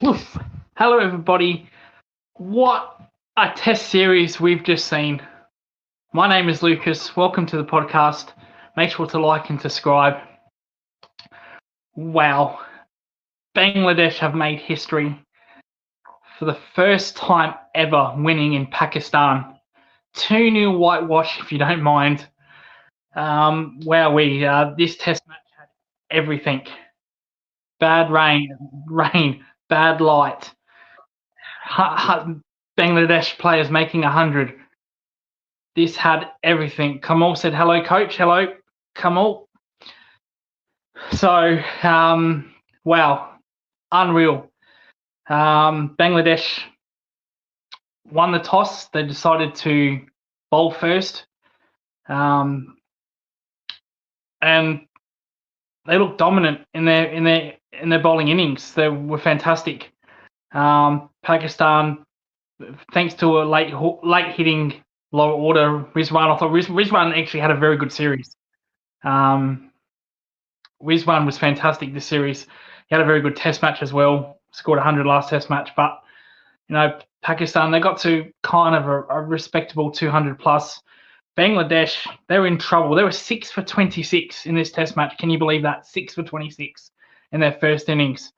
Oof. Hello, everybody. What a test series we've just seen. My name is Lucas. Welcome to the podcast. Make sure to like and subscribe. Wow. Bangladesh have made history for the first time ever winning in Pakistan. 2-0 whitewash, if you don't mind. This test match had everything. Bad rain, bad light. Bangladesh players making 100. This had everything. Kamal said, hello, coach. Hello, Kamal. So, wow, unreal. Bangladesh won the toss. They decided to bowl first. And they looked dominant in their bowling innings. They were fantastic. Pakistan, thanks to a late hitting lower order Rizwan. I thought Rizwan actually had a very good series. Rizwan was fantastic this series. He had a very good test match as well. Scored 100 last test match, but Pakistan, they got to kind of a respectable 200 plus. Bangladesh, they were in trouble. They were 6 for 26 in this test match. Can you believe that? 6 for 26 in their first innings.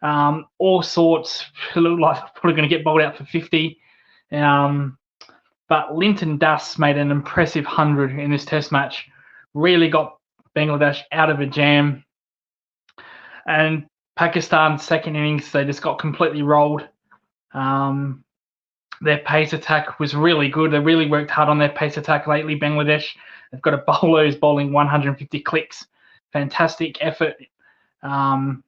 All sorts. It looked like they're probably going to get bowled out for 50. But Linton Das made an impressive 100 in this test match. Really got Bangladesh out of a jam. And Pakistan's second innings, they just got completely rolled. Their pace attack was really good. They really worked hard on their pace attack lately, Bangladesh. They've got a bowler who's bowling 150 clicks. Fantastic effort. And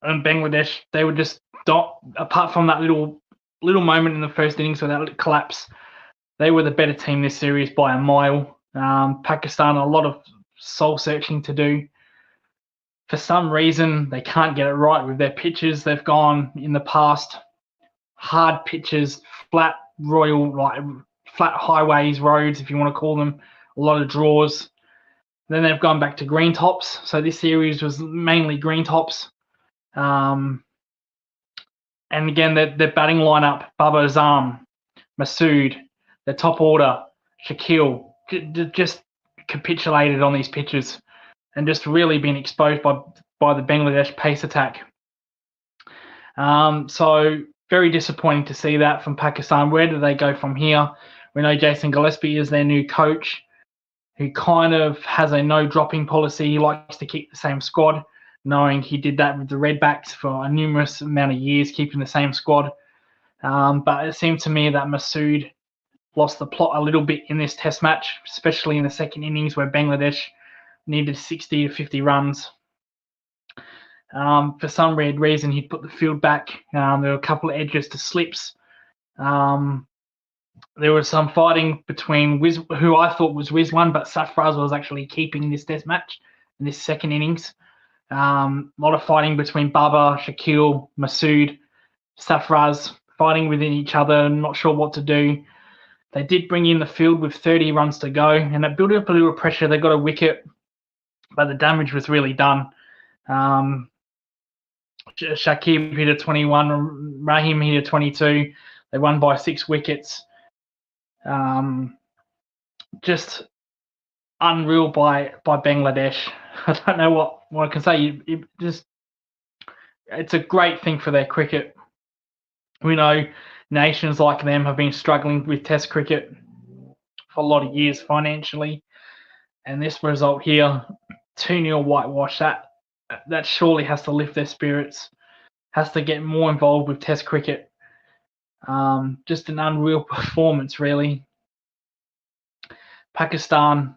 Bangladesh, they were just apart from that little moment in the first innings where that collapse, they were the better team this series by a mile. Pakistan, a lot of soul searching to do. For some reason, they can't get it right with their pitches. They've gone in the past hard pitches, flat highways, roads, if you want to call them, a lot of draws. Then they've gone back to green tops. So this series was mainly green tops. And again, their batting lineup, Babar Azam, Masood, their top order, Shakil, just capitulated on these pitches and just really been exposed by the Bangladesh pace attack. So very disappointing to see that from Pakistan. Where do they go from here? We know Jason Gillespie is their new coach, who kind of has a no-dropping policy. He likes to keep the same squad, knowing he did that with the Redbacks for a numerous amount of years, keeping the same squad. But it seemed to me that Masood lost the plot a little bit in this test match, especially in the second innings where Bangladesh needed 60 to 50 runs. For some weird reason, he'd put the field back. There were a couple of edges to slips. There was some fighting between who I thought was Rizwan, but Safraz was actually keeping this test match in this second innings. A lot of fighting between Baba, Shakil, Masood, Safraz, fighting within each other, not sure what to do. They did bring in the field with 30 runs to go, and it built up a little pressure. They got a wicket, but the damage was really done. Shakib hit a 21, Rahim hit a 22. They won by 6 wickets. Just unreal by Bangladesh. I don't know what I can say. It's a great thing for their cricket. We know nations like them have been struggling with Test cricket for a lot of years financially, and this result here, 2-0 whitewash, that surely has to lift their spirits, has to get more involved with Test cricket. Just an unreal performance, really. Pakistan,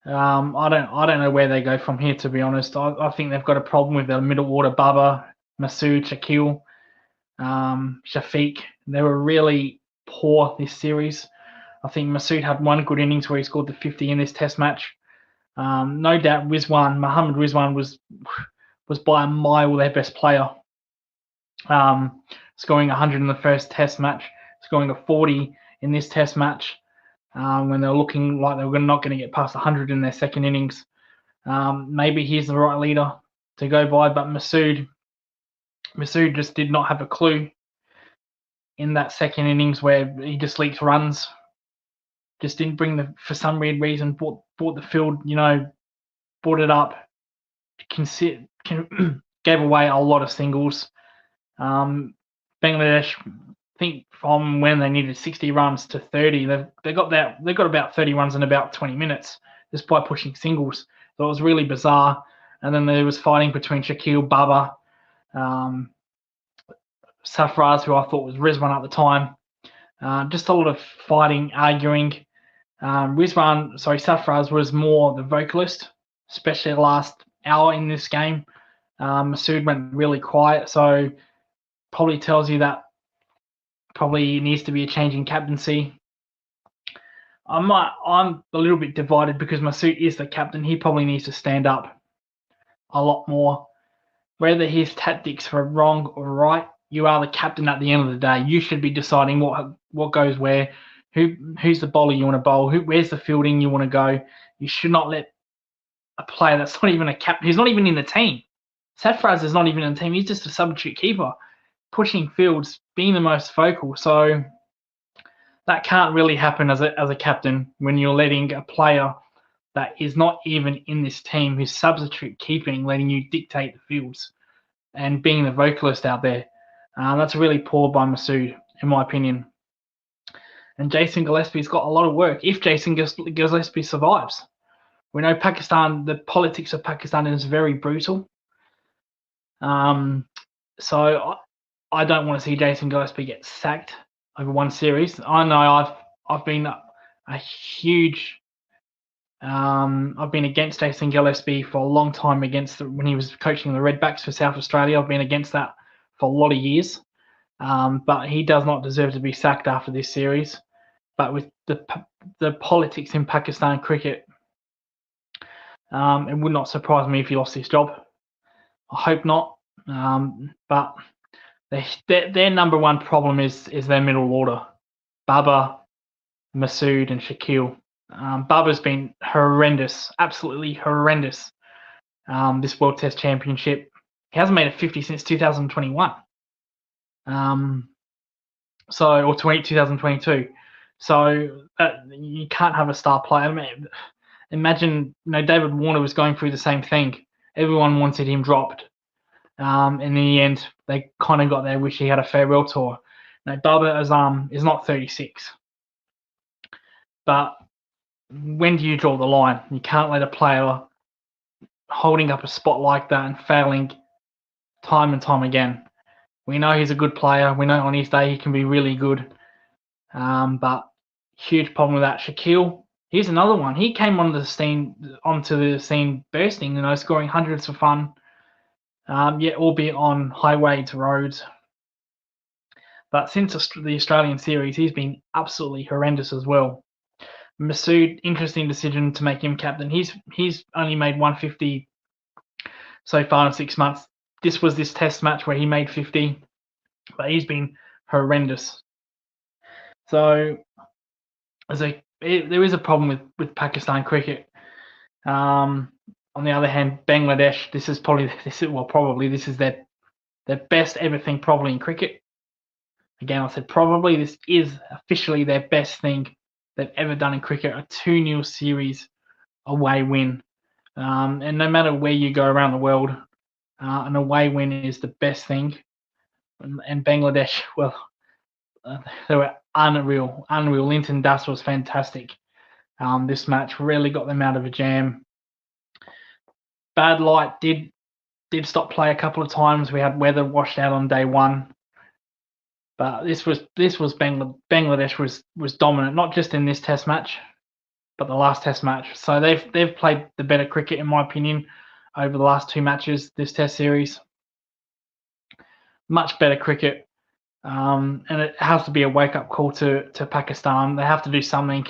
I don't know where they go from here, to be honest. I think they've got a problem with their middle order, Baba, Masood, Shakil, Shafiq. They were really poor this series. I think Masood had one good innings where he scored the 50 in this test match. No doubt Mohammad Rizwan was by a mile their best player. Scoring 100 in the first test match, scoring a 40 in this test match, when they were looking like they were not going to get past 100 in their second innings. Maybe he's the right leader to go by, but Masood Masood just did not have a clue in that second innings where he just leaked runs. Just didn't bring for some weird reason, brought the field, brought it up, gave away a lot of singles. Bangladesh, I think from when they needed 60 runs to 30, they got about 30 runs in about 20 minutes just by pushing singles. So it was really bizarre. And then there was fighting between Shaquille, Baba, Safraz, who I thought was Rizwan at the time. Just a lot of fighting, arguing. Safraz was more the vocalist, especially the last hour in this game. Masood went really quiet, so probably tells you that probably needs to be a change in captaincy. I'm a little bit divided because Masood is the captain. He probably needs to stand up a lot more. Whether his tactics were wrong or right, you are the captain at the end of the day. You should be deciding what goes where, who's the bowler you want to bowl, where's the fielding you want to go. You should not let a player that's not even a captain, he's not even in the team. Safraz is not even in the team. He's just a substitute keeper, pushing fields, being the most vocal. So that can't really happen as a captain when you're letting a player that is not even in this team, who's substitute keeping, letting you dictate the fields and being the vocalist out there. That's really poor by Masood, in my opinion. And Jason Gillespie's got a lot of work if Jason Gillespie survives. We know Pakistan, the politics of Pakistan is very brutal. So I don't want to see Jason Gillespie get sacked over one series. I know I've been a huge I've been against Jason Gillespie for a long time, when he was coaching the Redbacks for South Australia. I've been against that for a lot of years. But he does not deserve to be sacked after this series. But with the politics in Pakistan cricket, it would not surprise me if he lost his job. I hope not. But their number one problem is their middle order. Baba, Masood and Shaquille. Baba's been horrendous, absolutely horrendous, this World Test Championship. He hasn't made a 50 since 2021. Or 2022. So you can't have a star player. I mean, imagine, David Warner was going through the same thing. Everyone wanted him dropped. And in the end, they kind of got their wish. He had a farewell tour. Baba is not 36. But when do you draw the line? You can't let a player holding up a spot like that and failing time and time again. We know he's a good player. We know on his day he can be really good. But huge problem with that. Shaquille, here's another one. He came onto the scene bursting, scoring hundreds for fun. Yet albeit on highways, roads. But since the Australian series, he's been absolutely horrendous as well. Masood, interesting decision to make him captain. He's only made 150 so far in 6 months. This was this test match where he made 50, but he's been horrendous. So there is a problem with Pakistan cricket. On the other hand, Bangladesh, this is their best ever thing probably in cricket. Again, I said probably, this is officially their best thing they've ever done in cricket, a 2-0 series away win. And no matter where you go around the world, an away win is the best thing. And Bangladesh, well, they were unreal. Linton Das was fantastic. This match really got them out of a jam. Bad light did stop play a couple of times. We had weather washed out on day one. But this was Bangladesh was dominant, not just in this test match, but the last test match. So they've played the better cricket, in my opinion, over the last 2 matches this test series. Much better cricket. And it has to be a wake-up call to Pakistan. They have to do something.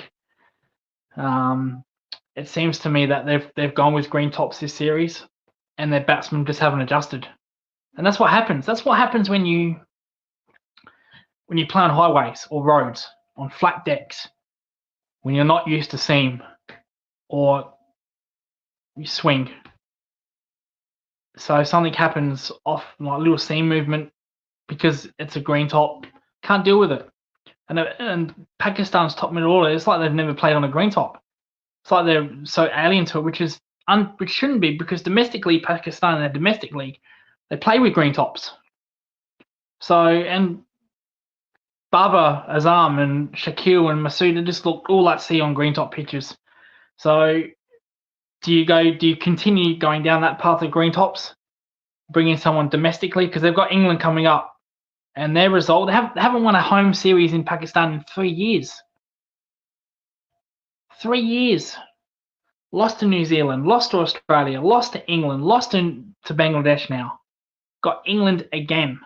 It seems to me that they've gone with green tops this series, and their batsmen just haven't adjusted. And that's what happens. That's what happens when you play on highways or roads, on flat decks, when you're not used to seam or you swing. So if something happens off, like little seam movement, because it's a green top, can't deal with it. And Pakistan's top middle order, it's like they've never played on a green top. It's like they're so alien to it, which shouldn't be, because domestically, Pakistan in their domestic league, they play with green tops. So, and Babar Azam and Shakil and Masood, they just look all like sea on green top pitches. So do you continue going down that path of green tops, bringing someone domestically? Because they've got England coming up, and their result, they haven't won a home series in Pakistan in 3 years. 3 years. Lost to New Zealand, lost to Australia, lost to England, lost to Bangladesh now. Got England again.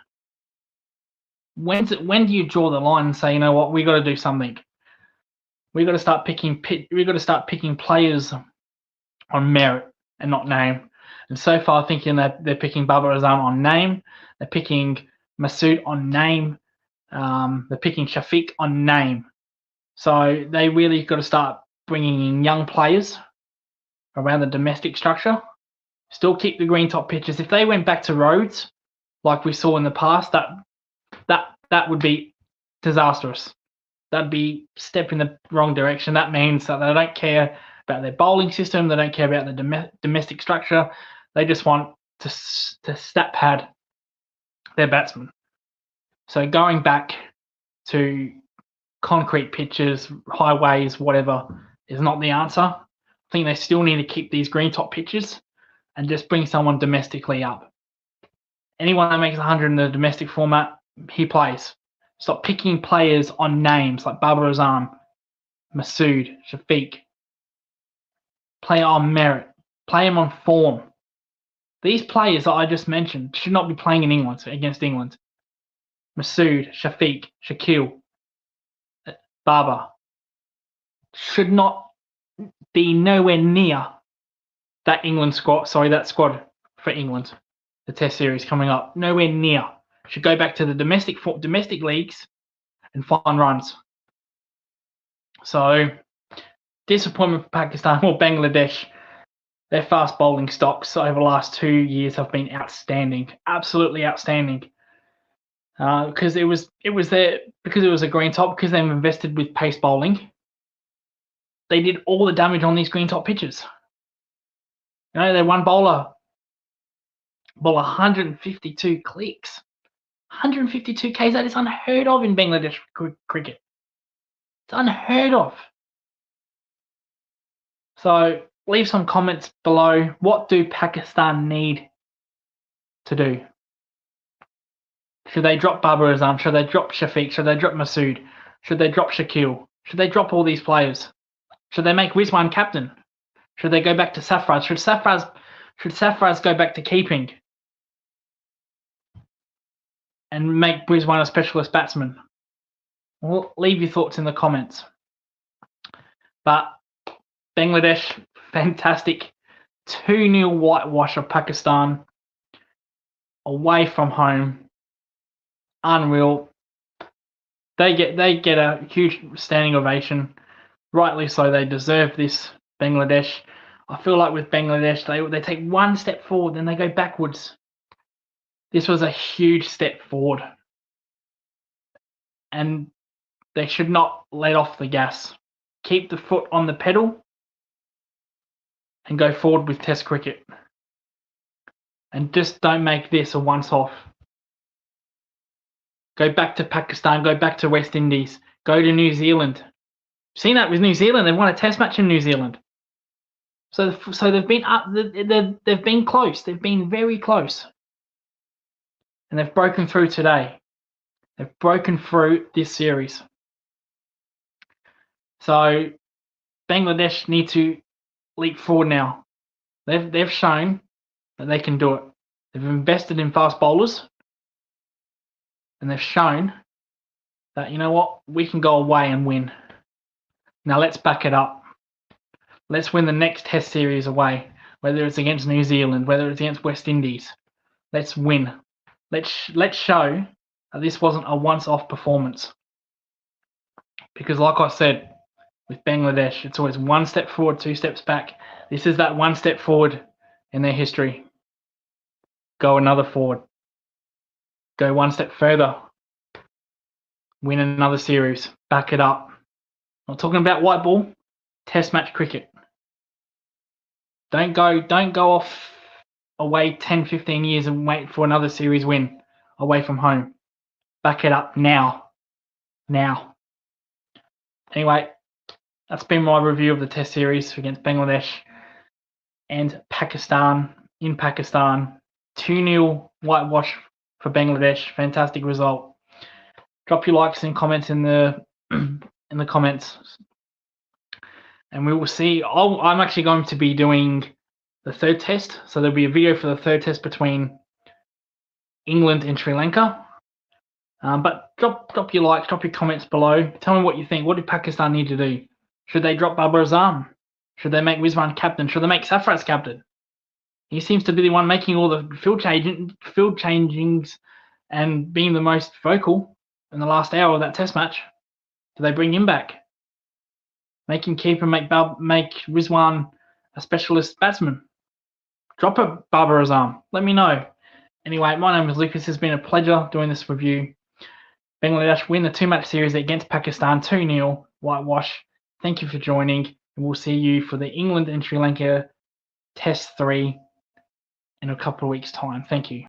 When do you draw the line and say, you know what, we got to do something? We got to start picking players on merit and not name. And so far, thinking that they're picking Babar Azam on name, they're picking Masood on name, they're picking Shafiq on name. So they really got to start bringing in young players around the domestic structure. Still keep the green top pitches. If they went back to roads, like we saw in the past, that would be disastrous. That'd be a step in the wrong direction. That means that they don't care about their bowling system. They don't care about the domestic structure. They just want to stat pad their batsmen. So going back to concrete pitches, highways, whatever, is not the answer. I think they still need to keep these green top pitches and just bring someone domestically up. Anyone that makes 100 in the domestic format, he plays. Stop picking players on names like Babar Azam, Masood, Shafiq. Play on merit. Play them on form. These players that I just mentioned should not be playing in England against England. Masood, Shafiq, Shakil, Babar should not be nowhere near that England squad. Sorry, that squad for England, the Test series coming up. Nowhere near. Should go back to the domestic leagues and find runs. So disappointment for Pakistan or Bangladesh. Their fast bowling stocks over the last 2 years have been outstanding, absolutely outstanding. Because it was a green top, because they've invested with pace bowling. They did all the damage on these green top pitches. You know, they won bowler 152 clicks. 152 Ks, that is unheard of in Bangladesh cricket. It's unheard of. So leave some comments below. What do Pakistan need to do? Should they drop Babar Azam? Should they drop Shafiq? Should they drop Masood? Should they drop Shakil? Should they drop all these players? Should they make Rizwan captain? Should they go back to Safraz? Should Safraz go back to keeping and make Rizwan a specialist batsman? Well, leave your thoughts in the comments. But Bangladesh, fantastic. 2-0 whitewash of Pakistan away from home. Unreal. They get a huge standing ovation. Rightly so. They deserve this, Bangladesh. I feel like with Bangladesh, they take one step forward, then they go backwards. This was a huge step forward. And they should not let off the gas. Keep the foot on the pedal and go forward with Test cricket. And just don't make this a once-off. Go back to Pakistan, go back to West Indies, go to New Zealand. Seen that with New Zealand, they've won a Test match in New Zealand. So they've been up, they've been close, they've been very close. And they've broken through today. They've broken through this series. So Bangladesh need to leap forward now. They've shown that they can do it. They've invested in fast bowlers. And they've shown that, you know what, we can go away and win. Now let's back it up. Let's win the next Test series away, whether it's against New Zealand, whether it's against West Indies. Let's win. Let's show that this wasn't a once-off performance. Because like I said, with Bangladesh, it's always one step forward, 2 steps back. This is that one step forward in their history. go another forward. Go one step further. Win another series. Back it up. Not talking about white ball. Test match cricket. Don't go off away 10, 15 years and wait for another series win away from home. Back it up now. Now. Anyway, that's been my review of the Test series against Bangladesh and Pakistan in Pakistan. 2-0 whitewash for Bangladesh. Fantastic result. Drop your likes and comments in the in the comments, and we will see. I'm actually going to be doing the third test, so there'll be a video for the third test between England and Sri Lanka. But drop your likes, drop your comments below. Tell me what you think. What do Pakistan need to do? Should they drop Babar Azam? Should they make Rizwan captain? Should they make Sarfaraz captain? He seems to be the one making all the field changings and being the most vocal in the last hour of that test match. Do they bring him back? Make him keeper, make Rizwan a specialist batsman. Drop a Babar Azam. Let me know. Anyway, my name is Lucas. It's been a pleasure doing this review. Bangladesh win the 2-match series against Pakistan 2-0, whitewash. Thank you for joining, and we'll see you for the England and Sri Lanka Test 3 in a couple of weeks' time. Thank you.